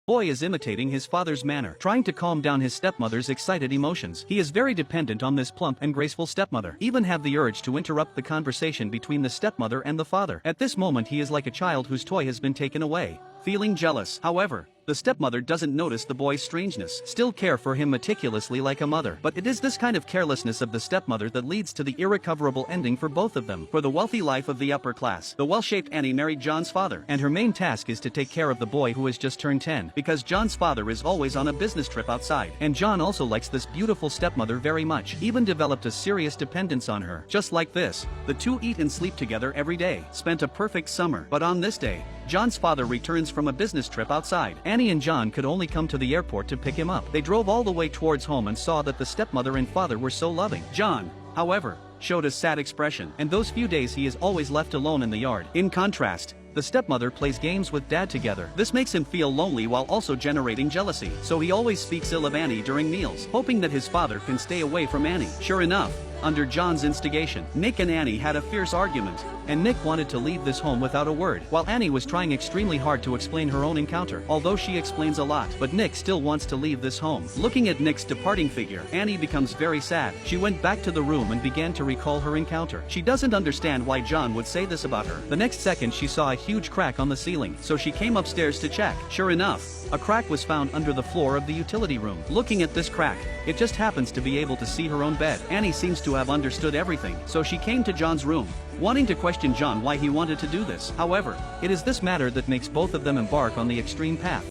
Boy is imitating his father's manner, trying to calm down his stepmother's excited emotions. He is very dependent on this plump and graceful stepmother, even have the urge to interrupt the conversation between the stepmother and the father. At this moment he is like a child whose toy has been taken away, feeling jealous. However, the stepmother doesn't notice the boy's strangeness, still care for him meticulously like a mother. But it is this kind of carelessness of the stepmother that leads to the irrecoverable ending for both of them. For the wealthy life of the upper class, the well-shaped Annie married John's father, and her main task is to take care of the boy who has just turned 10, because John's father is always on a business trip outside. And John also likes this beautiful stepmother very much, even developed a serious dependence on her. Just like this, the two eat and sleep together every day, spent a perfect summer. But on this day, John's father returns from a business trip outside. Annie and John could only come to the airport to pick him up. They drove all the way towards home and saw that the stepmother and father were so loving. John, however, showed a sad expression, and those few days he is always left alone in the yard. In contrast, the stepmother plays games with dad together. This makes him feel lonely while also generating jealousy, so he always speaks ill of Annie during meals, hoping that his father can stay away from Annie. Sure enough, under John's instigation, Nick and Annie had a fierce argument, and Nick wanted to leave this home without a word, while Annie was trying extremely hard to explain her own encounter, although she explains a lot. But Nick still wants to leave this home. Looking at Nick's departing figure, Annie becomes very sad. She went back to the room and began to recall her encounter. She doesn't understand why John would say this about her. The next second she saw a huge crack on the ceiling, so she came upstairs to check. Sure enough, a crack was found under the floor of the utility room. Looking at this crack, it just happens to be able to see her own bed. Annie seems to have understood everything, so she came to John's room, wanting to question John why he wanted to do this. However, it is this matter that makes both of them embark on the extreme path.